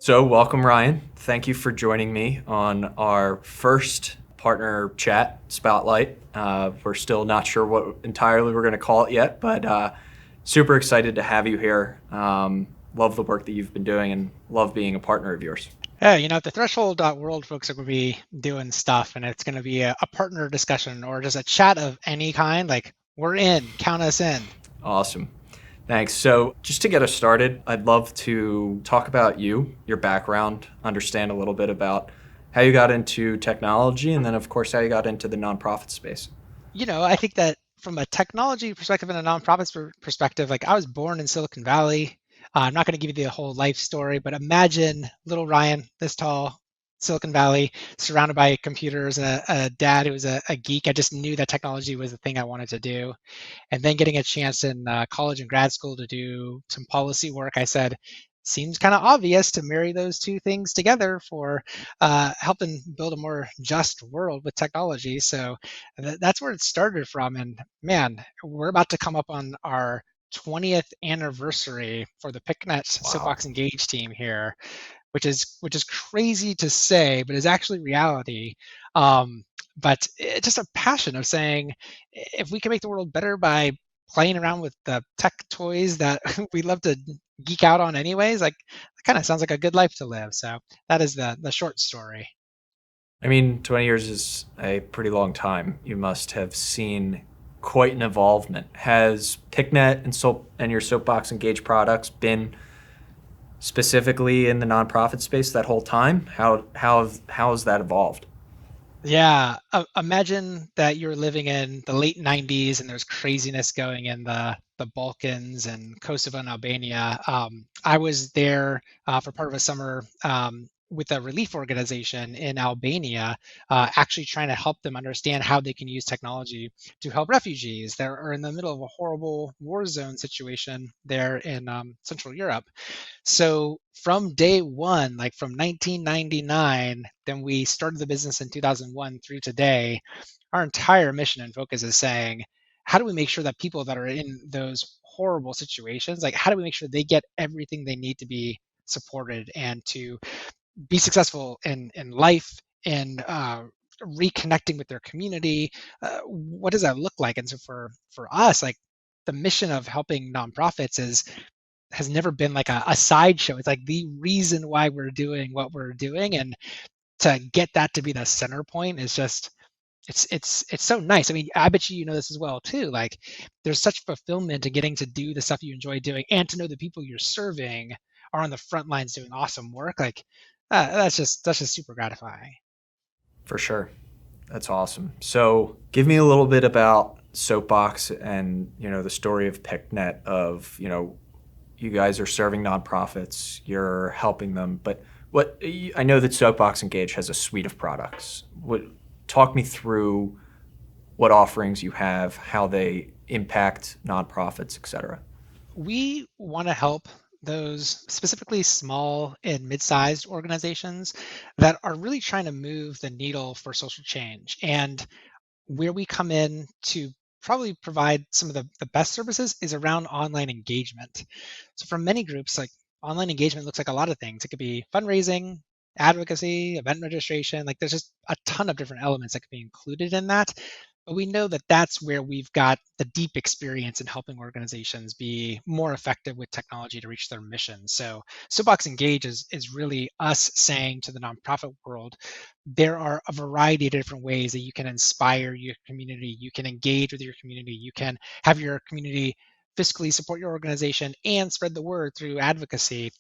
So, welcome, Ryan. Thank you for joining me on our first partner chat spotlight. We're still not sure what entirely we're going to call it yet, but super excited to have you here. Love the work that you've been doing and love being a partner of yours. Yeah, the threshold.world folks are going to be doing stuff, and it's going to be a partner discussion or just a chat of any kind. Like, we're in, count us in. Awesome. Thanks. So, just to get us started, I'd love to talk about you, your background, understand a little bit about how you got into technology, and then, of course, how you got into the nonprofit space. I think that from a technology perspective and a nonprofit perspective, like I was born in Silicon Valley. I'm not going to give you the whole life story, but imagine little Ryan, this tall, Silicon Valley, surrounded by computers, and a dad who was a geek. I just knew that technology was the thing I wanted to do. And then getting a chance in college and grad school to do some policy work, I said, seems kind of obvious to marry those two things together for helping build a more just world with technology. So that's where it started from. And man, we're about to come up on our 20th anniversary for the PICnet Wow. Soapbox Engage team here, which is crazy to say, but is actually reality. But it's just a passion of saying, if we can make the world better by playing around with the tech toys that we love to geek out on anyways, like that kind of sounds like a good life to live. So that is the short story. I mean, 20 years is a pretty long time. You must have seen quite an involvement. Has PICnet and your Soapbox Engage products been specifically in the nonprofit space that whole time? How has that evolved? Yeah, imagine that you're living in the late 90s and there's craziness going in the Balkans and Kosovo and Albania. I was there for part of a summer with a relief organization in Albania, actually trying to help them understand how they can use technology to help refugees that are in the middle of a horrible war zone situation there in Central Europe. So from day one, like from 1999, then we started the business in 2001 through today, our entire mission and focus is saying, how do we make sure that people that are in those horrible situations, like how do we make sure they get everything they need to be supported and to be successful in life and reconnecting with their community? What does that look like? And so for us, like the mission of helping nonprofits is has never been like a sideshow. It's like the reason why we're doing what we're doing, and to get that to be the center point is just it's so nice. I mean, I bet you know this as well too. Like, there's such fulfillment in getting to do the stuff you enjoy doing, and to know the people you're serving are on the front lines doing awesome work. Like, that's just super gratifying. For sure. That's awesome. So, give me a little bit about Soapbox and, the story of PICnet of, you guys are serving nonprofits, you're helping them, but I know that Soapbox Engage has a suite of products. Talk me through what offerings you have, how they impact nonprofits, et cetera. We want to help those specifically small and mid-sized organizations that are really trying to move the needle for social change. And where we come in to probably provide some of the best services is around online engagement. So for many groups, like, online engagement looks like a lot of things. It could be fundraising, advocacy, event registration. Like, there's just a ton of different elements that could be included in that. But we know that that's where we've got the deep experience in helping organizations be more effective with technology to reach their mission. So Soapbox Engage is really us saying to the nonprofit world, there are a variety of different ways that you can inspire your community, you can engage with your community, you can have your community fiscally support your organization and spread the word through advocacy.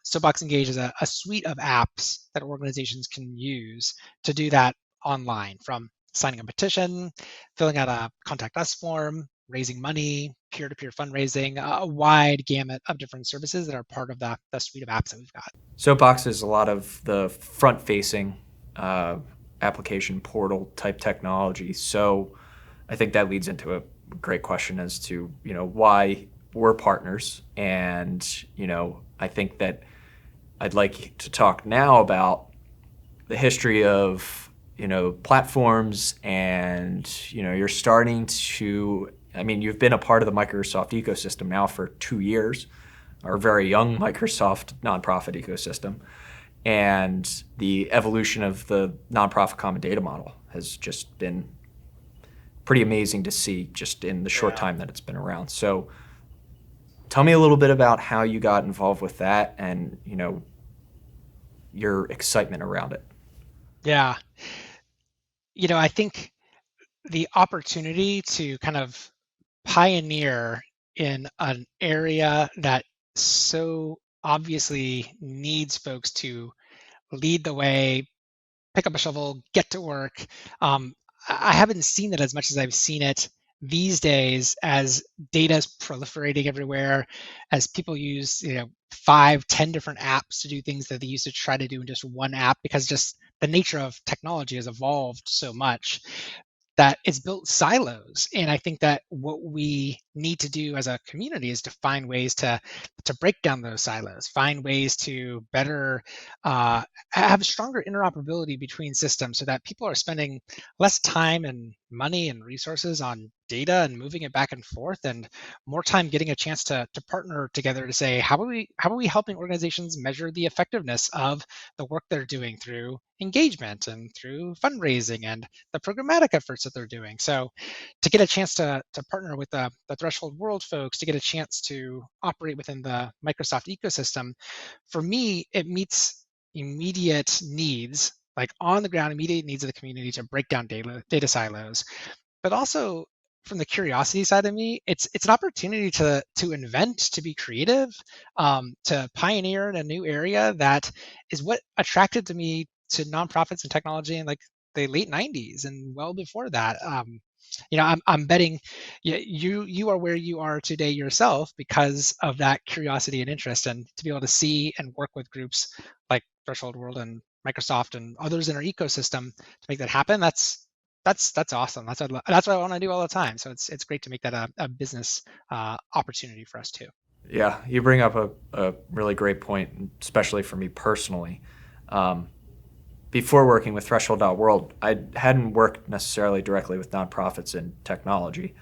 Soapbox Engage is a suite of apps that organizations can use to do that online, from signing a petition, filling out a contact us form, raising money, peer-to-peer fundraising, a wide gamut of different services that are part of the suite of apps that we've got. Soapbox is a lot of the front-facing uh, application portal type technology. So I think that leads into a great question as to why we're partners, and I think that I'd like to talk now about the history of platforms, and you're starting to. I mean, you've been a part of the Microsoft ecosystem now for 2 years. our very young Microsoft nonprofit ecosystem. And the evolution of the nonprofit common data model has just been pretty amazing to see just in the short Yeah. time that it's been around. So tell me a little bit about how you got involved with that and, your excitement around it. Yeah. I think the opportunity to kind of pioneer in an area that so obviously needs folks to lead the way, pick up a shovel, get to work. Um, I haven't seen it as much as I've seen it these days as data is proliferating everywhere, as people use, 5, 10 different apps to do things that they used to try to do in just one app because just the nature of technology has evolved so much that it's built silos. And I think that what we need to do as a community is to find ways to break down those silos, find ways to better have stronger interoperability between systems so that people are spending less time and money and resources on data and moving it back and forth, and more time getting a chance to partner together to say how are we helping organizations measure the effectiveness of the work they're doing through engagement and through fundraising and the programmatic efforts that they're doing. So to get a chance to partner with the Threshold World folks, to get a chance to operate within the Microsoft ecosystem, for me, it meets immediate needs, like on the ground, immediate needs of the community to break down data silos. But also from the curiosity side of me, it's an opportunity to invent, to be creative, to pioneer in a new area that is what attracted to me to nonprofits and technology in like the late 90s and well before that. I'm betting you are where you are today yourself because of that curiosity and interest, and to be able to see and work with groups like Threshold World and Microsoft and others in our ecosystem to make that happen. That's awesome. That's what I want to do all the time. So it's great to make that a business opportunity for us too. Yeah, you bring up a really great point, especially for me personally. Um, Before working with threshold.world, I hadn't worked necessarily directly with nonprofits in technology.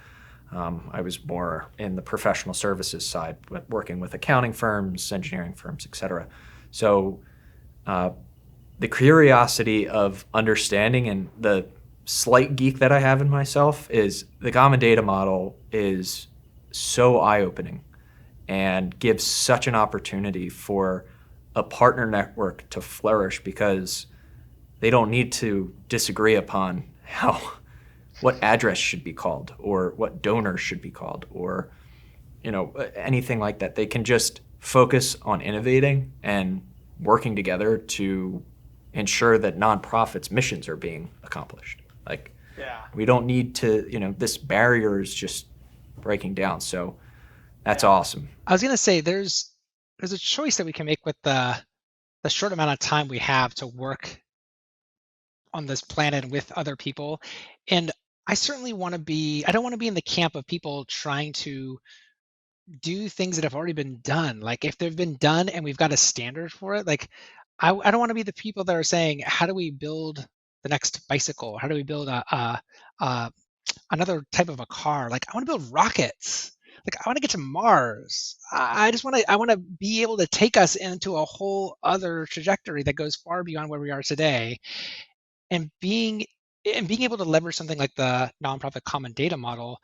I was more in the professional services side, working with accounting firms, engineering firms, etc. So uh, the curiosity of understanding and the slight geek that I have in myself is the common data model is so eye-opening and gives such an opportunity for a partner network to flourish because they don't need to disagree upon how what address should be called or what donor should be called or anything like that. They can just focus on innovating and working together to ensure that nonprofits' missions are being accomplished. Like Yeah. we don't need to, this barrier is just breaking down. So that's Yeah. awesome. I was gonna say there's a choice that we can make with the short amount of time we have to work on this planet with other people. And I don't want to be in the camp of people trying to do things that have already been done. Like if they've been done and we've got a standard for it, like I don't want to be the people that are saying, how do we build the next bicycle? How do we build a another type of a car? Like I want to build rockets. Like I want to get to Mars. I just I want to be able to take us into a whole other trajectory that goes far beyond where we are today, and being able to leverage something like the nonprofit common data model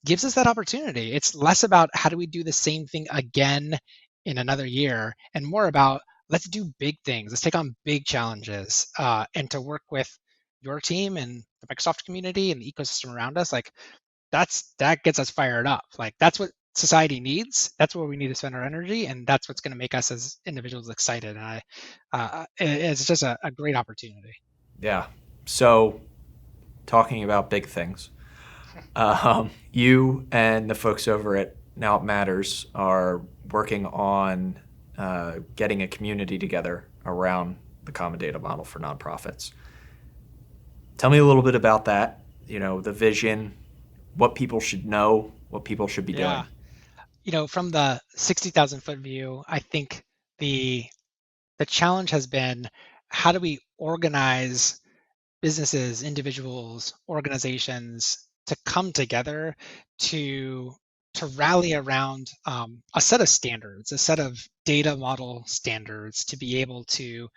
gives us that opportunity. It's less about how do we do the same thing again in another year, and more about let's do big things. Let's take on big challenges, and to work with your team and the Microsoft community and the ecosystem around us. Like that gets us fired up. Like that's what society needs. That's where we need to spend our energy, and that's what's going to make us as individuals excited. And it's just a great opportunity. Yeah. So talking about big things. You and the folks over at Now It Matters are working on getting a community together around the common data model for nonprofits. Tell me a little bit about that, the vision, what people should know, what people should be Yeah. doing. From the 60,000 foot view, I think the the challenge has been how do we organize businesses, individuals, organizations to come together to to rally around a set of standards, a set of data model standards to be able to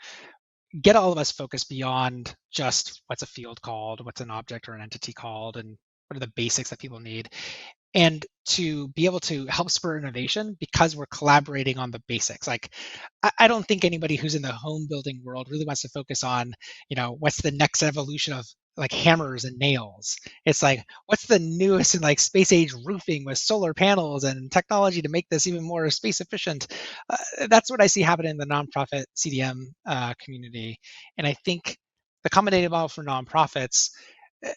get all of us focused beyond just what's a field called, what's an object or an entity called, and what are the basics that people need, and to be able to help spur innovation because we're collaborating on the basics. Like, I don't think anybody who's in the home building world really wants to focus on, what's the next evolution of like hammers and nails. It's like, what's the newest in like space age roofing with solar panels and technology to make this even more space efficient. That's what I see happening in the nonprofit CDM community. And I think the common data model for nonprofits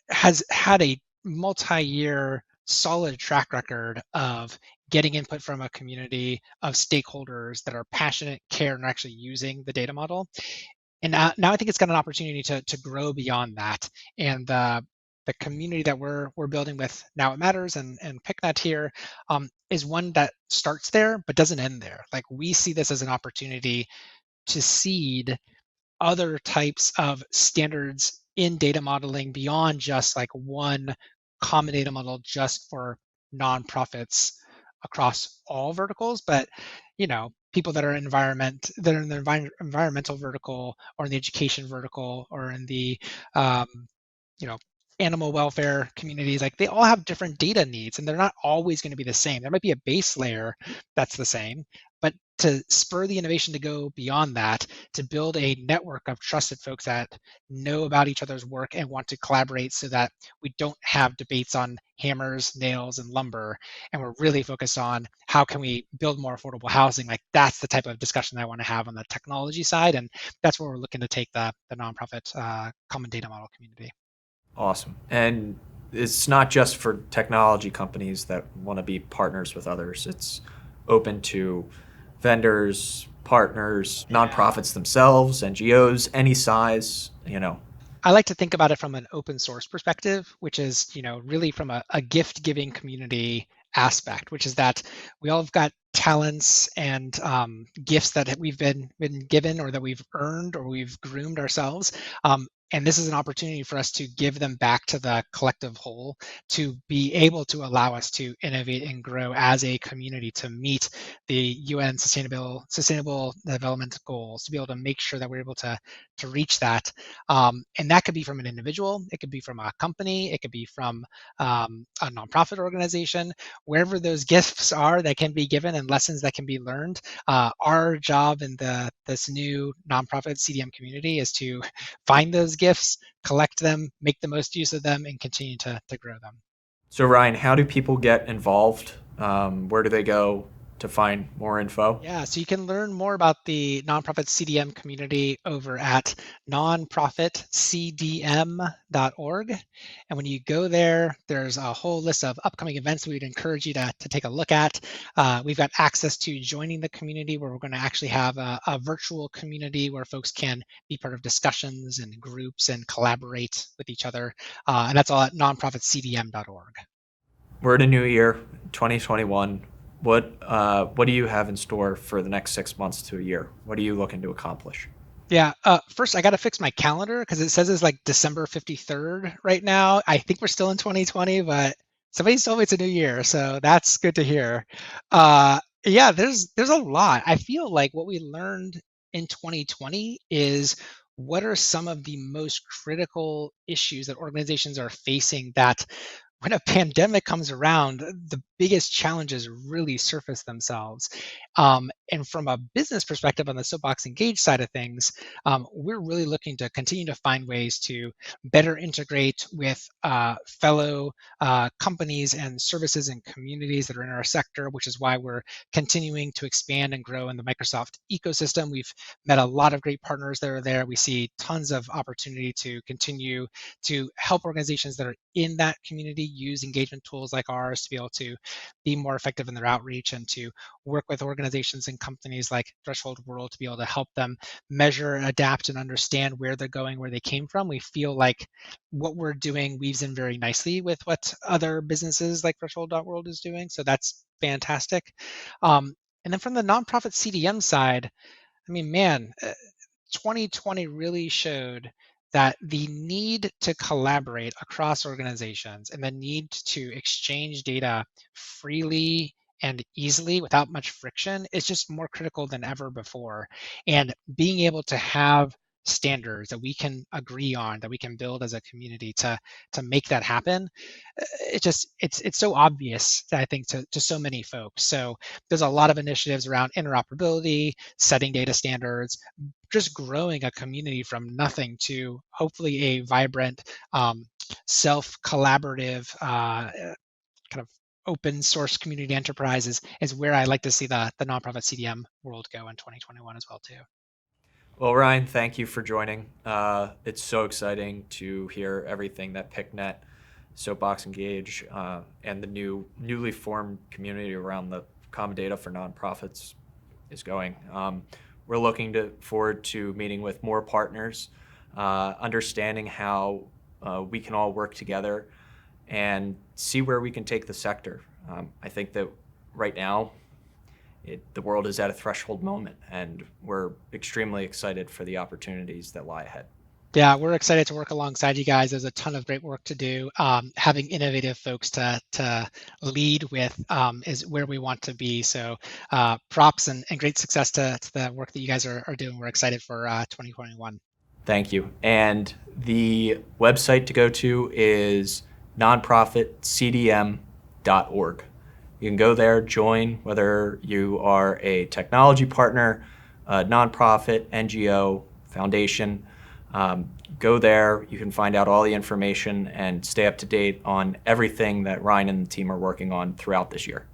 has had a multi-year solid track record of getting input from a community of stakeholders that are passionate, care, and are actually using the data model. And now I think it's got an opportunity to grow beyond that. And the community that we're building with Now It Matters and PICnet here is one that starts there but doesn't end there. Like, we see this as an opportunity to seed other types of standards in data modeling beyond just like one common data model just for nonprofits across all verticals, but people that are in the environmental vertical or in the education vertical or in the um, you know animal welfare communities, like they all have different data needs and they're not always going to be the same. There might be a base layer that's the same, but to spur the innovation to go beyond that, to build a network of trusted folks that know about each other's work and want to collaborate so that we don't have debates on hammers, nails, and lumber, and we're really focused on how can we build more affordable housing. Like, that's the type of discussion I want to have on the technology side, and that's where we're looking to take the nonprofit common data model community. Awesome. And it's not just for technology companies that want to be partners with others. It's open to vendors, partners, Yeah. nonprofits themselves, NGOs, any size. I like to think about it from an open source perspective, which is, really from a gift giving community aspect, which is that we all have got talents and gifts that we've been given or that we've earned or we've groomed ourselves. And this is an opportunity for us to give them back to the collective whole, to be able to allow us to innovate and grow as a community to meet the UN sustainable development goals, to be able to make sure that we're able to reach that. And that could be from an individual, it could be from a company, it could be from a nonprofit organization, wherever those gifts are that can be given and lessons that can be learned. Our job in this new nonprofit CDM community is to find those gifts, collect them, make the most use of them, and continue to grow them. So, Ryan, how do people get involved? Where do they go to find more info? Yeah, so you can learn more about the nonprofit CDM community over at nonprofitcdm.org. And when you go there, there's a whole list of upcoming events we'd encourage you to take a look at. We've got access to joining the community where we're going to actually have a virtual community where folks can be part of discussions and groups and collaborate with each other. And that's all at nonprofitcdm.org. We're in a new year, 2021. What do you have in store for the next 6 months to a year? What are you looking to accomplish? Yeah. First, I got to fix my calendar because it says it's like December 53rd right now. I think we're still in 2020, but somebody told me it's a new year, so that's good to hear. Yeah, there's a lot. I feel like what we learned in 2020 is what are some of the most critical issues that organizations are facing that when a pandemic comes around, the biggest challenges really surface themselves. And from a business perspective on the Soapbox Engage side of things, we're really looking to continue to find ways to better integrate with fellow companies and services and communities that are in our sector, which is why we're continuing to expand and grow in the Microsoft ecosystem. We've met a lot of great partners that are there. We see tons of opportunity to continue to help organizations that are in that community use engagement tools like ours to be able to be more effective in their outreach and to work with organizations and companies like Threshold.world to be able to help them measure, adapt, and understand where they're going, where they came from. We feel like what we're doing weaves in very nicely with what other businesses like Threshold.world is doing. So that's fantastic. And then from the nonprofit CDM side, I mean, man, 2020 really showed that the need to collaborate across organizations and the need to exchange data freely and easily without much friction is just more critical than ever before. And being able to have standards that we can agree on, that we can build as a community to make that happen, it's so obvious, I think, to so many folks. So there's a lot of initiatives around interoperability, setting data standards, just growing a community from nothing to hopefully a vibrant, self-collaborative, kind of open source community enterprise is where I like to see the nonprofit CDM world go in 2021 as well too. Well, Ryan, thank you for joining. It's so exciting to hear everything that PICnet, Soapbox Engage, and the newly formed community around the common data for nonprofits is going. We're looking forward to meeting with more partners, understanding how we can all work together and see where we can take the sector. I think that right now, the world is at a threshold moment, and we're extremely excited for the opportunities that lie ahead. Yeah, we're excited to work alongside you guys. There's a ton of great work to do. Having innovative folks to lead with is where we want to be. So props and great success to the work that you guys are doing. We're excited for 2021. Thank you. And the website to go to is nonprofitcdm.org. You can go there, join, whether you are a technology partner, a nonprofit, NGO, foundation. Go there. You can find out all the information and stay up to date on everything that Ryan and the team are working on throughout this year.